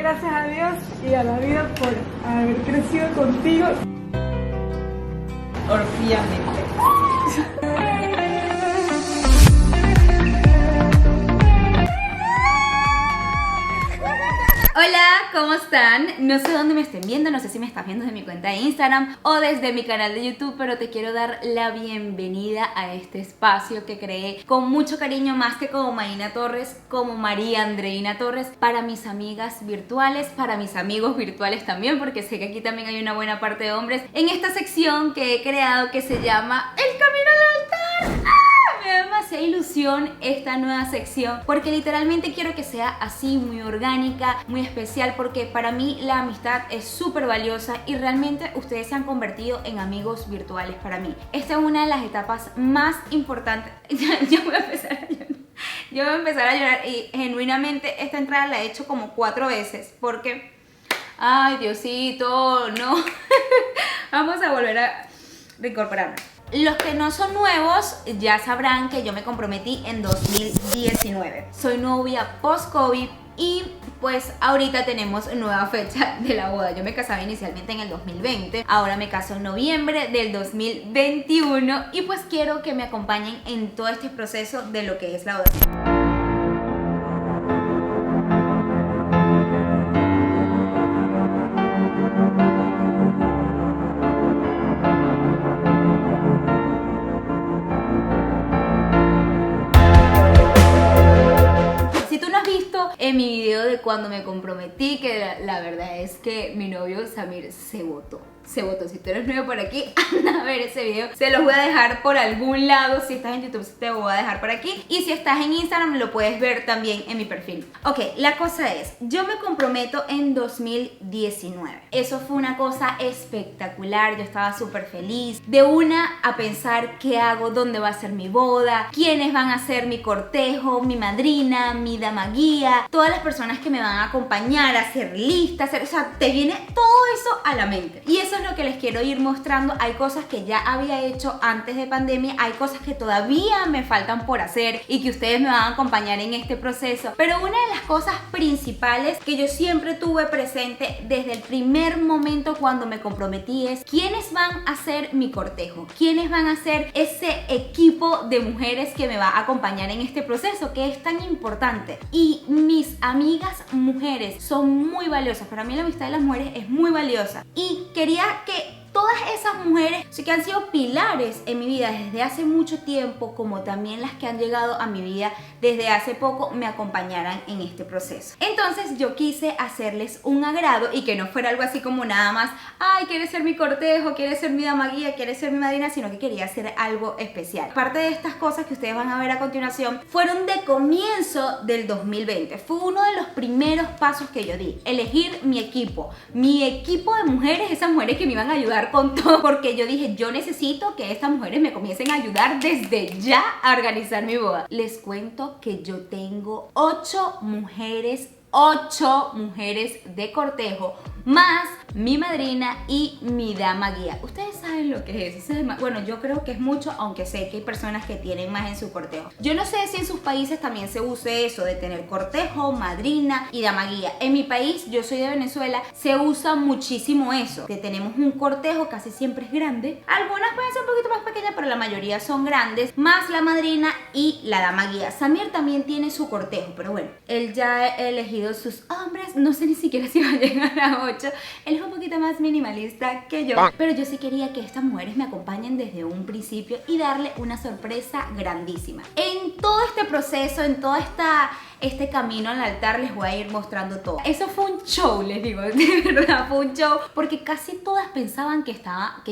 gracias a Dios y a la vida por haber crecido contigo. Orfíamente. Hola, ¿cómo están? No sé dónde me estén viendo, no sé si me estás viendo desde mi cuenta de Instagram o desde mi canal de YouTube, pero te quiero dar la bienvenida a este espacio que creé con mucho cariño, más que como Marina Torres, como María Andreina Torres, para mis amigas virtuales, para mis amigos virtuales también, porque sé que aquí también hay una buena parte de hombres, en esta sección que he creado que se llama El Camino al Altar. Me da demasiada ilusión esta nueva sección porque literalmente quiero que sea así, muy orgánica, muy especial, porque para mí la amistad es súper valiosa y realmente ustedes se han convertido en amigos virtuales para mí. Esta es una de las etapas más importantes. Yo voy a empezar a llorar. Yo voy a empezar a llorar y genuinamente esta entrada la he hecho como 4 veces porque... Ay, Diosito, no. Vamos a volver a reincorporarnos. Los que no son nuevos ya sabrán que yo me comprometí en 2019. Soy novia post-COVID y pues ahorita tenemos nueva fecha de la boda. Yo me casaba inicialmente en el 2020, ahora me caso en noviembre del 2021 y pues quiero que me acompañen en todo este proceso de lo que es la boda. En mi video de cuando me comprometí, que la verdad es que mi novio Samir se votó. Si tú eres nuevo por aquí, anda a ver ese video. Se los voy a dejar por algún lado. Si estás en YouTube, te lo voy a dejar por aquí. Y si estás en Instagram, lo puedes ver también en mi perfil. Ok, la cosa es, yo me comprometo en 2019. Eso fue una cosa espectacular. Yo estaba súper feliz. De una a pensar qué hago, dónde va a ser mi boda, quiénes van a ser mi cortejo, mi madrina, mi dama guía, todas las personas que me van a acompañar, a hacer listas, o sea, te viene todo eso a la mente. Y eso es lo que les quiero ir mostrando. Hay cosas que ya había hecho antes de pandemia, hay cosas que todavía me faltan por hacer y que ustedes me van a acompañar en este proceso. Pero una de las cosas principales que yo siempre tuve presente desde el primer momento cuando me comprometí es quiénes van a ser mi cortejo, quiénes van a ser ese equipo de mujeres que me va a acompañar en este proceso que es tan importante. Y mis amigas mujeres son muy valiosas. Para mí la amistad de las mujeres es muy valiosa y quería que todas esas mujeres que han sido pilares en mi vida desde hace mucho tiempo, como también las que han llegado a mi vida desde hace poco, me acompañaran en este proceso. Entonces yo quise hacerles un agrado y que no fuera algo así como nada más, ay, quieres ser mi cortejo, quieres ser mi dama guía, quieres ser mi madrina, sino que quería hacer algo especial. Parte de estas cosas que ustedes van a ver a continuación fueron de comienzo del 2020. Fue uno de los primeros pasos que yo di, elegir mi equipo de mujeres, esas mujeres que me iban a ayudar con todo, porque yo dije, yo necesito que estas mujeres me comiencen a ayudar desde ya a organizar mi boda. Les cuento que yo tengo 8 mujeres de cortejo, más mi madrina y mi dama guía. Ustedes saben lo que es eso. Bueno, yo creo que es mucho, aunque sé que hay personas que tienen más en su cortejo. Yo no sé si en sus países también se use eso de tener cortejo, madrina y dama guía. En mi país, yo soy de Venezuela, se usa muchísimo eso, que tenemos un cortejo, casi siempre es grande. Algunas pueden ser un poquito más pequeñas, pero la mayoría son grandes, más la madrina y la dama guía. Samir también tiene su cortejo, pero bueno, él ya ha elegido sus hombres, no sé ni siquiera si va a llegar a 8. Él es un poquito más minimalista que yo, pero yo sí quería que estas mujeres me acompañen desde un principio y darle una sorpresa grandísima. En todo este proceso, en todo este camino al altar, les voy a ir mostrando todo. Eso fue un show, les digo, de verdad fue un show, porque casi todas pensaban que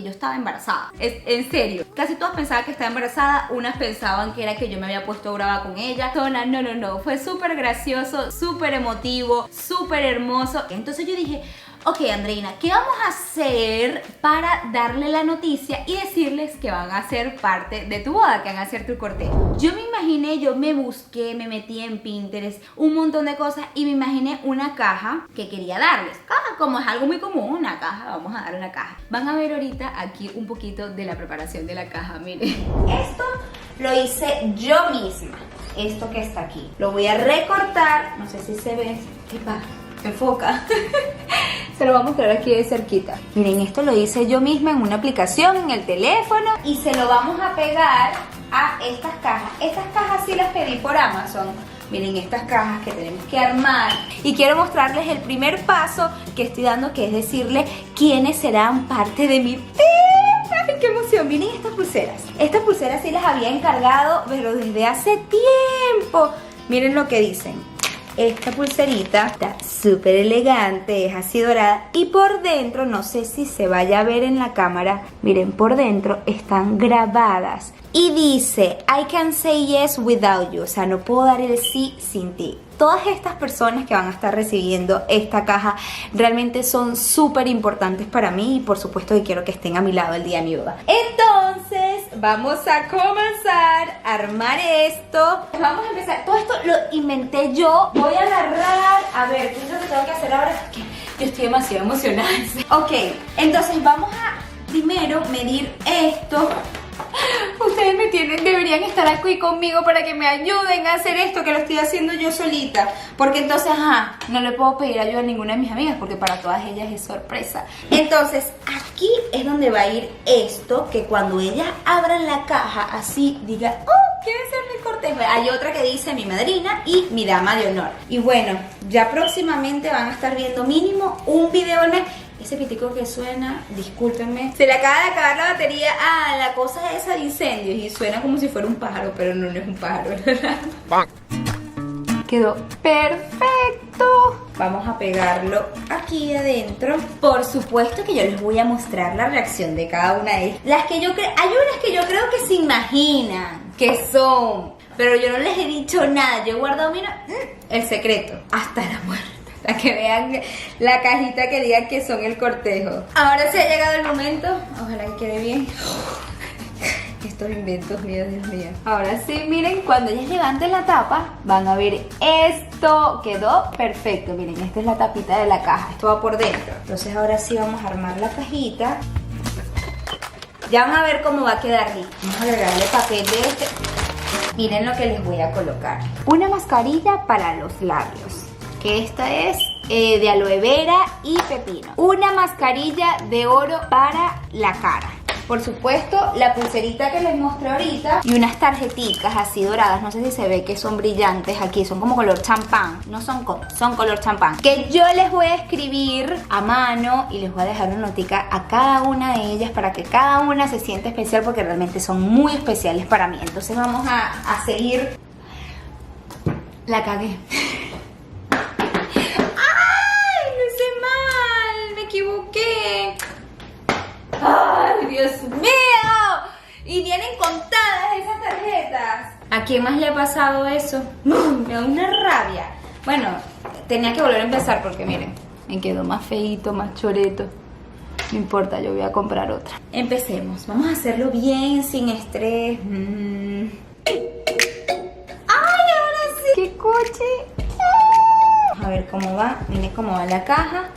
yo estaba embarazada. En serio, casi todas pensaban que estaba embarazada, unas pensaban que era que yo me había puesto brava con ella. No, fue súper gracioso, súper emotivo, súper hermoso. Entonces yo dije, ok, Andreina, ¿qué vamos a hacer para darle la noticia y decirles que van a ser parte de tu boda, que van a ser tu cortejo? Yo me imaginé, yo me busqué, me metí en Pinterest, un montón de cosas y me imaginé una caja que quería darles. Como es algo muy común, una caja, vamos a dar una caja. Van a ver ahorita aquí un poquito de la preparación de la caja, miren. Esto lo hice yo misma. Esto que está aquí. Lo voy a recortar, no sé si se ve. ¿Qué pasa? enfoca. Se lo voy a mostrar aquí de cerquita. Miren, esto lo hice yo misma en una aplicación en el teléfono y se lo vamos a pegar a estas cajas. Estas cajas sí las pedí por Amazon. Miren estas cajas que tenemos que armar. Y quiero mostrarles el primer paso que estoy dando, que es decirles quiénes serán parte de mi team. ¡Ay, qué emoción! Miren estas pulseras. Estas pulseras sí las había encargado, pero desde hace tiempo. Miren lo que dicen. Esta pulserita está súper elegante, es así dorada. Y por dentro, no sé si se vaya a ver en la cámara, miren, por dentro están grabadas. Y dice, I can say yes without you. O sea, no puedo dar el sí sin ti. Todas estas personas que van a estar recibiendo esta caja realmente son súper importantes para mí. Y por supuesto que quiero que estén a mi lado el día de mi boda. Entonces, vamos a comenzar a armar esto. Vamos a empezar. Todo esto lo inventé yo. Voy a agarrar, a ver, ¿qué es lo que tengo que hacer ahora? Porque yo estoy demasiado emocionada. Ok, entonces vamos a primero medir esto. Ustedes deberían estar aquí conmigo para que me ayuden a hacer esto, que lo estoy haciendo yo solita. Porque entonces, no le puedo pedir ayuda a ninguna de mis amigas, porque para todas ellas es sorpresa. Entonces, aquí es donde va a ir esto, que cuando ellas abran la caja, así diga, oh, ¿quiere ser mi cortejo? Hay otra que dice mi madrina y mi dama de honor. Y bueno, ya próximamente van a estar viendo mínimo un video al mes. Ese pitico que suena, discúlpenme, se le acaba de acabar la batería a la cosa esa de incendios y suena como si fuera un pájaro, pero no es un pájaro, ¿verdad? Quedó perfecto. Vamos a pegarlo aquí adentro. Por supuesto que yo les voy a mostrar la reacción de cada una de ellas. Hay unas que yo creo que se imaginan que son, pero yo no les he dicho nada. Yo he guardado, mira, el secreto hasta la muerte. Para que vean la cajita que diga que son el cortejo. Ahora sí ha llegado el momento. Ojalá que quede bien. Estos inventos míos, Dios mío. Ahora sí, miren, cuando ellas levanten la tapa, van a ver esto. Quedó perfecto. Miren, esta es la tapita de la caja. Esto va por dentro. Entonces ahora sí vamos a armar la cajita. Ya van a ver cómo va a quedar listo. Vamos a agregarle papel de este. Miren lo que les voy a colocar. Una mascarilla para los labios. Que esta es de aloe vera y pepino. Una mascarilla de oro para la cara. Por supuesto, la pulserita que les mostré ahorita. Y unas tarjeticas así doradas. No sé si se ve que son brillantes aquí. Son como color champán. No son son color champán. Que yo les voy a escribir a mano. Y les voy a dejar una notica a cada una de ellas. Para que cada una se sienta especial. Porque realmente son muy especiales para mí. Entonces vamos a seguir. La cagué. ¡Ay, Dios mío! Y vienen contadas esas tarjetas. ¿A quién más le ha pasado eso? Me da una rabia. Bueno, tenía que volver a empezar porque miren, me quedó más feíto, más choreto. No importa, yo voy a comprar otra. Empecemos, vamos a hacerlo bien, sin estrés. ¡Ay, ahora sí! ¡Qué coche! A ver cómo va, miren cómo va la caja.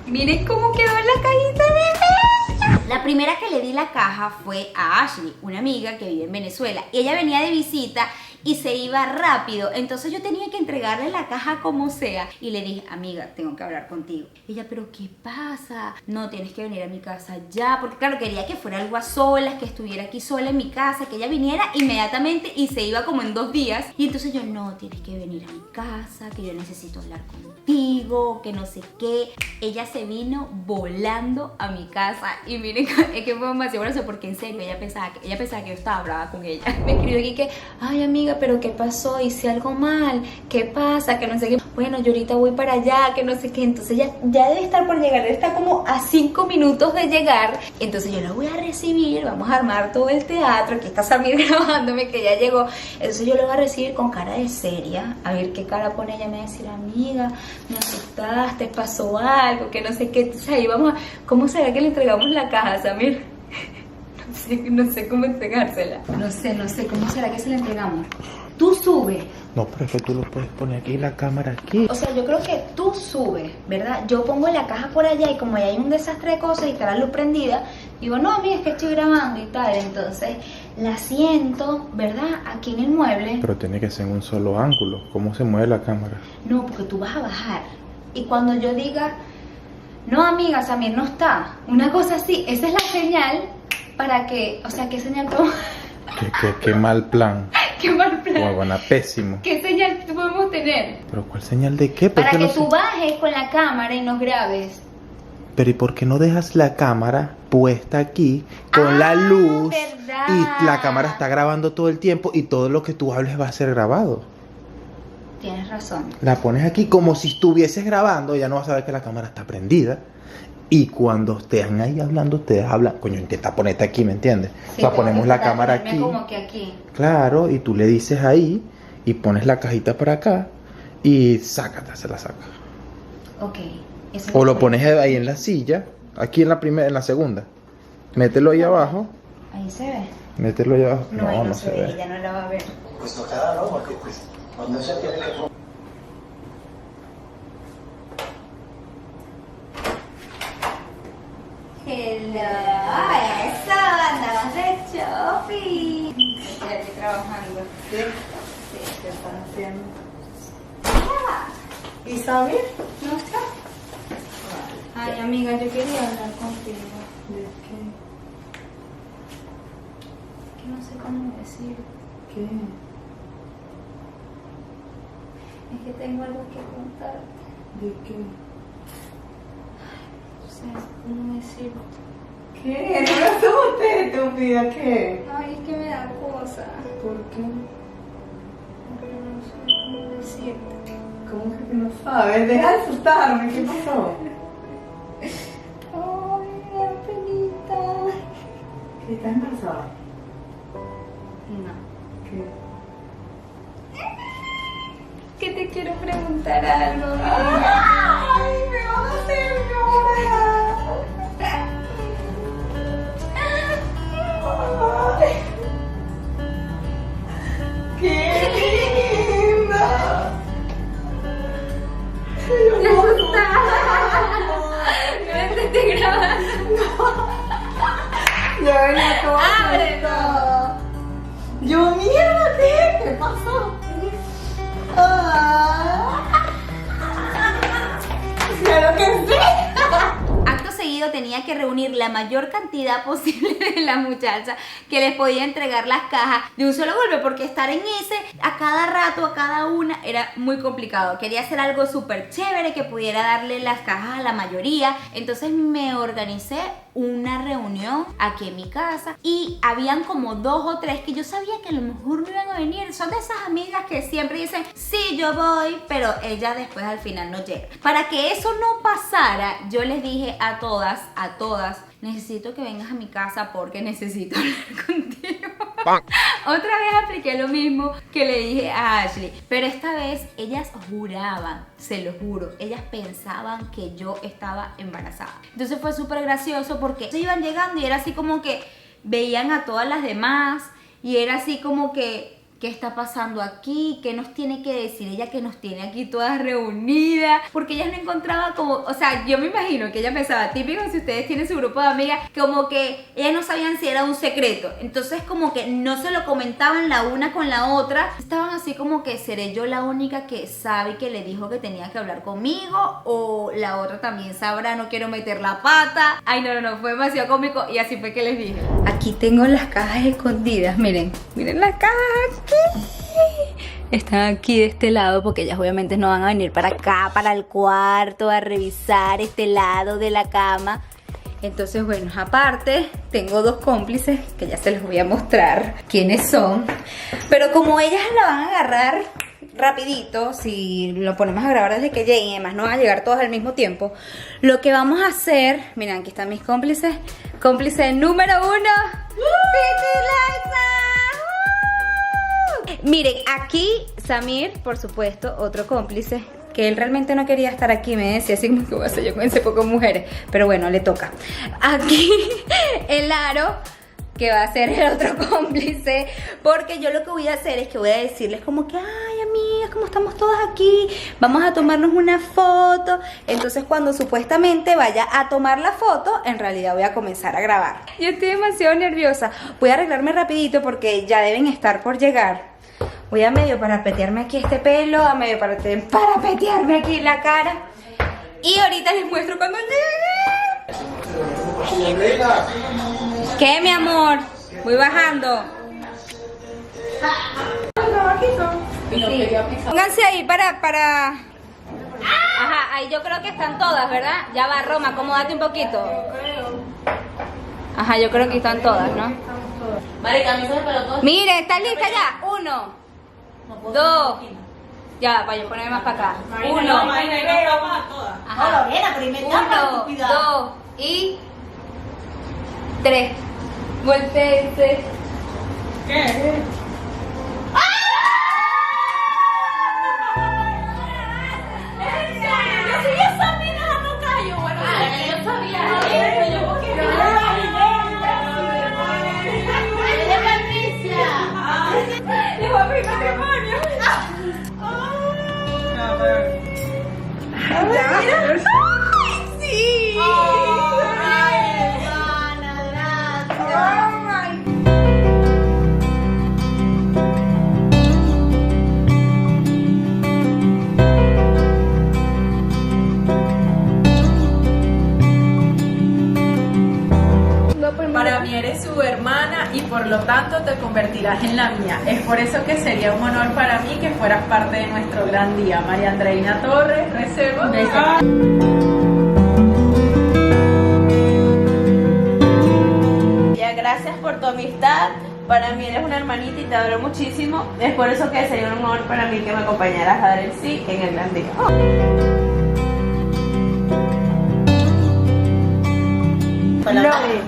Miren cómo quedó la cajita de bella. La primera que le di la caja fue a Ashley, una amiga que vive en Venezuela. Ella venía de visita y se iba rápido, entonces yo tenía que entregarle la caja como sea. Y le dije, amiga, tengo que hablar contigo. Ella, pero ¿qué pasa? No, tienes que venir a mi casa ya. Porque claro, quería que fuera algo a solas, que estuviera aquí sola en mi casa, que ella viniera inmediatamente y se iba como en 2 días. Y entonces yo, no, tienes que venir a mi casa, que yo necesito hablar contigo, que no sé qué. Ella se vino volando a mi casa y miren, es que fue demasiado gracioso porque en serio, ella pensaba que yo estaba brava con ella. Me escribió aquí que, ay amiga, pero ¿qué pasó? ¿Hice algo mal? ¿Qué pasa? Que no sé qué. Bueno, yo ahorita voy para allá, que no sé qué. Entonces ya debe estar por llegar, está como a 5 minutos de llegar. Entonces yo la voy a recibir, vamos a armar todo el teatro. Aquí está Samir grabándome que ya llegó. Entonces yo la voy a recibir con cara de seria. A ver qué cara pone ella. Me va a decir, amiga, me asustaste, pasó algo, que no sé qué. Entonces ahí vamos a... ¿Cómo será que le entregamos la caja, Samir? No sé cómo entregársela. No sé, ¿cómo será que se la entregamos? Tú sube. No, pero es que tú lo puedes poner aquí, la cámara aquí. O sea, yo creo que tú subes, ¿verdad? Yo pongo la caja por allá y como ya hay un desastre de cosas y está la luz prendida, digo, no, mira, es que estoy grabando y tal. Entonces, la siento, ¿verdad? Aquí en el mueble. Pero tiene que ser en un solo ángulo. ¿Cómo se mueve la cámara? No, porque tú vas a bajar. Y cuando yo diga, no amiga, Samir no está, una cosa así, esa es la señal para que, o sea, ¿qué señal tú? Qué mal plan. Qué mal plan. Bueno, pésimo. ¿Qué señal podemos tener? ¿Pero cuál señal de qué? ¿Por Para qué que no tú bajes con la cámara y nos grabes. Pero ¿y por qué no dejas la cámara puesta aquí con la luz? ¿Verdad? Y la cámara está grabando todo el tiempo y todo lo que tú hables va a ser grabado? Tienes razón. La pones aquí como si estuvieses grabando, ya no vas a ver que la cámara está prendida. Y cuando estén ahí hablando, ustedes hablan. Coño, intenta ponerte aquí, ¿me entiendes? Sí, o sea, ponemos la cámara aquí. Como que aquí. Claro, y tú le dices ahí y pones la cajita para acá y sácate, se la saca. Ok. Eso O es lo pones ahí en la silla, aquí en la primera, en la segunda. Mételo ahí abajo. Ahí se ve. Mételo ahí abajo. No, ahí no se se ve, ve. ella no la va a ver. Pues no queda, ¿no? Porque pues cuando se tiene que... Hello, eso, andamos de shopping. Estoy aquí trabajando. ¿Qué? Sí, ¿Qué están haciendo? Ah, ¿Y Samir? ¿no está? Ay, amiga, yo quería hablar contigo. ¿De qué? Que no sé cómo decir. ¿Qué? Es que tengo algo que contarte. ¿De qué? No sé cómo decir. ¿Qué? No me asustes, estúpida, ¿qué? Ay, es que me da cosa. ¿Por qué? Porque no sé cómo decirte. ¿Cómo que no sabes? Deja de asustarme, ¿qué pasó? Ay, me da penita. ¿Qué estás embarazada? No. ¿Qué? Que te quiero preguntar algo. ¡Ay, me vas a hacer llorar! Ay. ¡Qué linda! Me asustaba. No te estoy grabando. Ya venía todo Abre, asustado. Yo, mierda, ¿qué pasó? Claro que sí. Acto seguido tenía que reunir la mayor cantidad posible de las muchachas que les podía entregar las cajas de un solo golpe, porque estar en ese a cada rato, a cada una, era muy complicado. Quería hacer algo súper chévere que pudiera darle las cajas a la mayoría. Entonces me organicé una reunión aquí en mi casa y habían como 2 o 3 que yo sabía que a lo mejor no iban a venir. Son de esas amigas que siempre dicen, sí, yo voy, pero ella después al final no llega. Para que eso no pasara, yo les dije a todas, necesito que vengas a mi casa porque necesito hablar contigo. Otra vez apliqué lo mismo que le dije a Ashley, pero esta vez ellas juraban, se lo juro, ellas pensaban que yo estaba embarazada. Entonces fue súper gracioso porque se iban llegando y era así como que veían a todas las demás y era así como que, ¿qué está pasando aquí? ¿Qué nos tiene que decir ella que nos tiene aquí todas reunidas? Porque ella no encontraba como, o sea, yo me imagino que ella pensaba, típico si ustedes tienen su grupo de amigas, como que ellas no sabían si era un secreto. Entonces como que no se lo comentaban la una con la otra. Estaban así como que, ¿seré yo la única que sabe que le dijo que tenía que hablar conmigo? O la otra también sabrá, no quiero meter la pata. Ay, no, fue demasiado cómico y así fue que les dije. Aquí tengo las cajas escondidas, miren las cajas. Están aquí de este lado porque ellas obviamente no van a venir para acá, para el cuarto, a revisar este lado de la cama. Entonces, bueno, aparte tengo 2 cómplices que ya se les voy a mostrar quiénes son. Pero como ellas la van a agarrar rapidito, si lo ponemos a grabar desde que lleguen, además no van a llegar todos al mismo tiempo, lo que vamos a hacer, miren, aquí están mis cómplices. Cómplice número 1, Piti Liza. Miren, aquí Samir, por supuesto, otro cómplice, que él realmente no quería estar aquí, me decía así como que voy a hacer yo con ese poco mujeres, pero bueno, le toca. Aquí el Aro, que va a ser el otro cómplice, porque yo lo que voy a hacer es que voy a decirles como que, ay amigas, como estamos todas aquí, vamos a tomarnos una foto. Entonces cuando supuestamente vaya a tomar la foto, en realidad voy a comenzar a grabar. Yo estoy demasiado nerviosa. Voy a arreglarme rapidito porque ya deben estar por llegar. Voy a medio parapetearme aquí este pelo, a medio parapetearme aquí la cara. Y ahorita les muestro cuando llegue. ¿Qué, mi amor? Voy bajando. Sí. Pónganse ahí para... Ajá, ahí yo creo que están todas, ¿verdad? Ya va, Roma, acomódate un poquito. Ajá, yo creo que están todas, ¿no? Mire, ¿está lista ya? 1, 2. Ya, para yo ponerme más para acá. 1, ajá. 1, 2 y 3. Vueltese. ¿Qué? Para mí eres su hermana y por lo tanto te convertirás en la mía. Es por eso que sería un honor para mí que fueras parte de nuestro gran día. María Andreina Torres, reserva. Gracias por tu amistad. Para mí eres una hermanita y te adoro muchísimo. Es por eso que sería un honor para mí que me acompañaras a dar el sí en el gran día. Lore,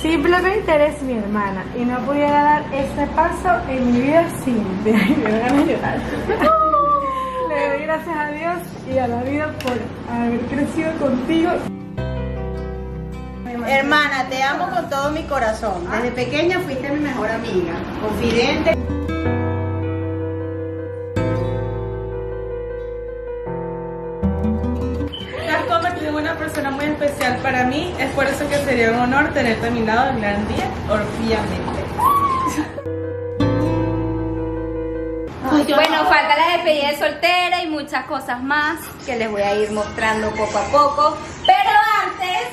simplemente eres mi hermana y no pudiera dar este paso en mi vida sin ti. Me van a llorar. Le doy gracias a Dios y a la vida por haber crecido contigo. Hermana, te amo con todo mi corazón. Desde pequeña fuiste mi mejor amiga, confidente. Te has convertido en una persona muy especial para mí. Es por eso que sería un honor tenerte a mi lado en el gran día, obviamente. Bueno, falta la despedida de soltera y muchas cosas más que les voy a ir mostrando poco a poco. Pero antes...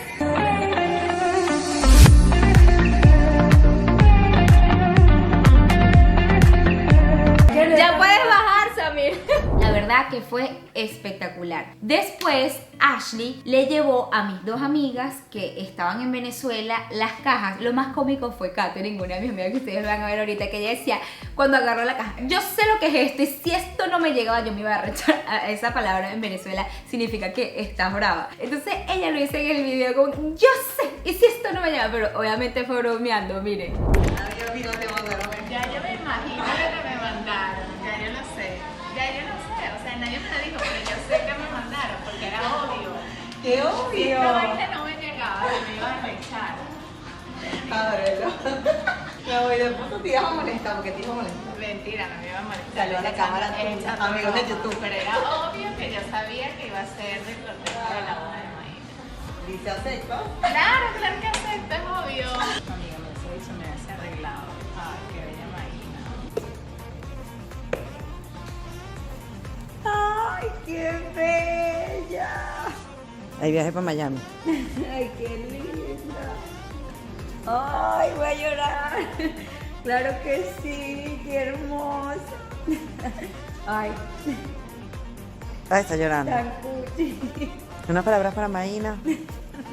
Ya puedes bajar, Samir. La verdad que fue espectacular. Después, Ashley le llevó a mis dos amigas que estaban en Venezuela las cajas. Lo más cómico fue Katherine, una de mis amigas que ustedes van a ver ahorita, que ella decía, cuando agarró la caja, yo sé lo que es esto y si esto no me llegaba yo me iba a rechazar. Esa palabra en Venezuela significa que estás brava. Entonces ella lo dice en el video como, yo sé, y si esto no me llega, pero obviamente fue bromeando, miren. Ya yo me imagino lo que me mandaron, ya yo lo sé, o sea, nadie me lo dijo, pero yo sé que me mandaron, porque era obvio. ¡Qué obvio! Si esta vaina no me llegaba, me iba a rechazar. Ábrelo. Me voy, después tú te ibas a molestar, porque te iba a molestar. Mentira, no me iba a molestar. Saluda a la cámara, amigos de YouTube. Pero era obvio que yo sabía que iba a ser del cortejo de la boda de Maína. ¿Dice acepto? Claro que acepto, es obvio. Amiga, me hizo me hace arreglado. Ay, qué bella Maína. ¡Ay, qué bella! Hay viaje para Miami. ¡Ay, qué linda! ¡Ay, voy a llorar! ¡Claro que sí! ¡Qué hermosa! ¡Ay, Ay, está llorando. tan cuchi! Unas palabras para Maína.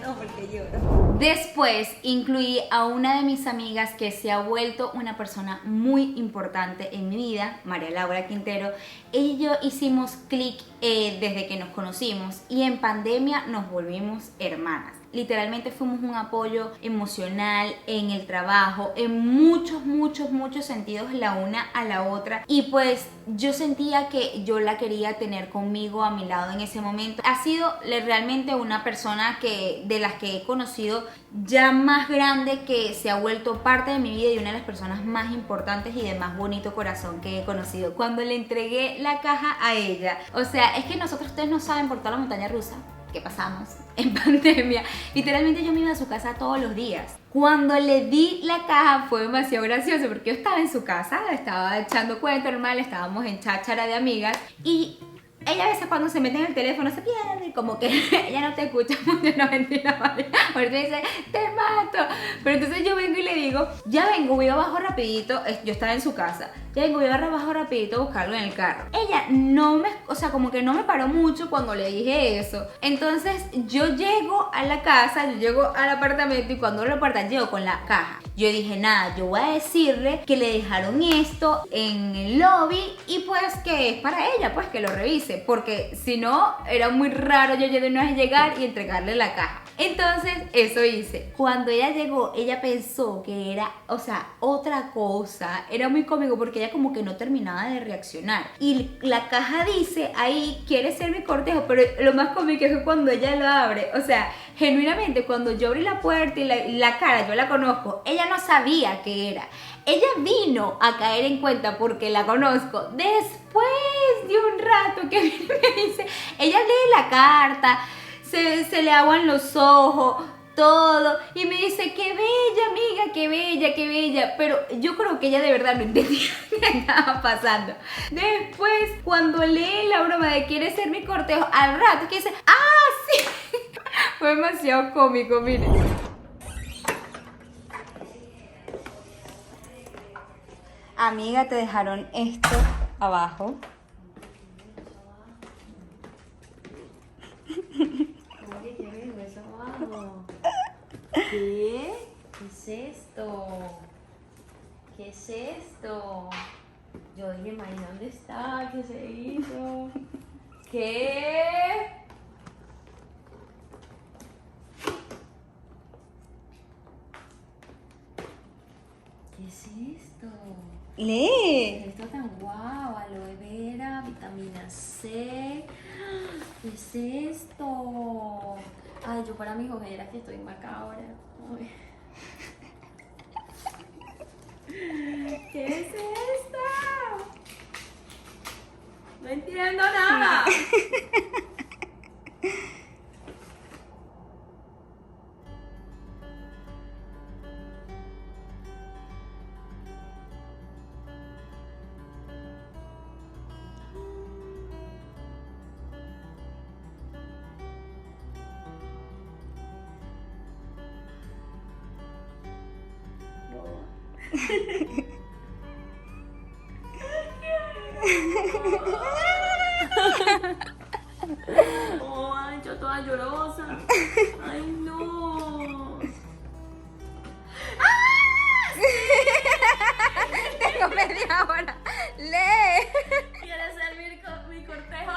No, porque lloro. Después incluí a una de mis amigas que se ha vuelto una persona muy importante en mi vida, María Laura Quintero. Ella y yo hicimos clic desde que nos conocimos y en pandemia nos volvimos hermanas. literalmente fuimos un apoyo emocional en el trabajo, en muchos sentidos la una a la otra, y pues yo sentía que yo la quería tener conmigo a mi lado en ese momento. Ha sido realmente una persona que de las que he conocido ya más grande, que se ha vuelto parte de mi vida y una de las personas más importantes y de más bonito corazón que he conocido. Cuando le entregué la caja a ella, o sea, es que ustedes no saben por toda la montaña rusa que pasamos en pandemia. Literalmente yo me iba a su casa todos los días. Cuando le di la caja fue demasiado gracioso porque yo estaba en su casa, estaba echando cuento normal, estábamos en cháchara de amigas, y ella a veces cuando se mete en el teléfono se pierde, como que ella no te escucha mucho, no, mentira, ¿vale? Ahorita dice, te mato. Pero entonces yo vengo y le digo, ya vengo, voy abajo rapidito, yo estaba en su casa, ya vengo, voy abajo rapidito a buscarlo en el carro. Ella no me, o sea, como que no me paró mucho cuando le dije eso. Entonces yo llego a la casa, yo llego al apartamento, y cuando lo apartan llego con la caja. Yo dije, nada, yo voy a decirle que le dejaron esto en el lobby y pues que es para ella, pues que lo revise, porque si no, era muy raro yo de una vez llegar y entregarle la caja. Entonces, eso hice. Cuando ella llegó, ella pensó que era, o sea, otra cosa. Era muy cómico porque ella como que no terminaba de reaccionar. Y la caja dice ahí, quiere ser mi cortejo, pero lo más cómico es que cuando ella lo abre, o sea, genuinamente, cuando yo abrí la puerta y la cara, yo la conozco, ella no sabía qué era. Ella vino a caer en cuenta porque la conozco después de un rato que viene y me dice, ella lee la carta, se le aguan los ojos, todo, y me dice, qué bella amiga, qué bella, pero yo creo que ella de verdad no entendía qué estaba pasando. Después, cuando lee la broma de quiere ser mi cortejo, al rato que dice, ¡ah, sí! Fue demasiado cómico, miren. Amiga, te dejaron esto abajo. Oye, ¿qué vengo eso abajo? ¿Qué? ¿Qué es esto? ¿Qué es eto? Yo dije, Mari, ¿dónde está? ¿Qué se hizo? ¿Qué? ¿Qué es esto? Lee. Esto tan guau, aloe vera, vitamina C. ¿Qué es esto? Ay, yo para mis ojeras que estoy macabra. Ay. ¿Qué es esto? No entiendo nada. Oh, ay, yo toda llorosa. Ay, no. Tengo media hora. Lee. ¿Quieres ser mi cortejo?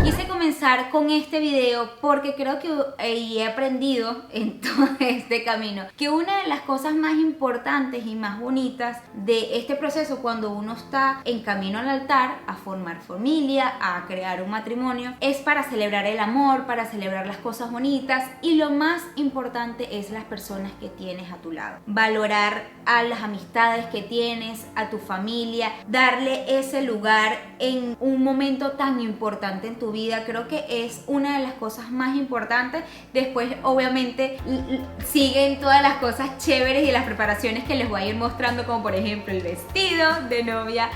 Quise comenzar con este video porque creo que y he aprendido en todo este camino que una de las cosas más importantes y más bonitas de este proceso, cuando uno está en camino al altar a formar familia, a crear un matrimonio, es para celebrar el amor, para celebrar las cosas bonitas, y lo más importante es las personas que tienes a tu lado. Valorar a las amistades que tienes, a tu familia, darle ese lugar en un momento tan importante en tu vida. Creo que es una de las cosas más importantes. Después obviamente siguen todas las cosas chéveres y las preparaciones que les voy a ir mostrando, como por ejemplo el vestido de novia,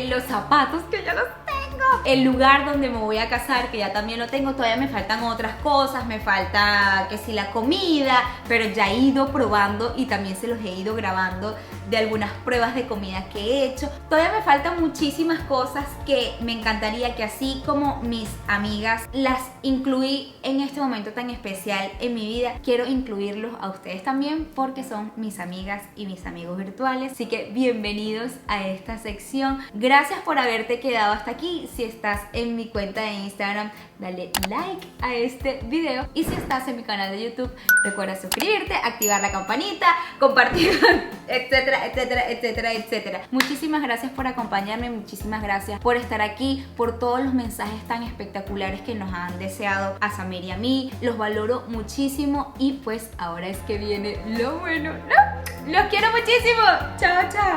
los zapatos que ya los tengo, el lugar donde me voy a casar que ya también lo tengo. Todavía me faltan otras cosas, me falta que si la comida, pero ya he ido probando y también se los he ido grabando de algunas pruebas de comida que he hecho. Todavía me faltan muchísimas cosas que me encantaría que, así como mis amigas las incluí en este momento tan especial en mi vida, quiero incluirlos a ustedes también porque son mis amigas y mis amigos virtuales. Así que bienvenidos a esta sección. Gracias por haberte quedado hasta aquí. Y si estás en mi cuenta de Instagram, dale like a este video. Y si estás en mi canal de YouTube, recuerda suscribirte, activar la campanita, compartir, etcétera, etcétera, etcétera, etcétera. Muchísimas gracias por acompañarme, muchísimas gracias por estar aquí, por todos los mensajes tan espectaculares que nos han deseado a Samir y a mí. Los valoro muchísimo y pues ahora es que viene lo bueno, ¿no? Los quiero muchísimo. Chao, chao.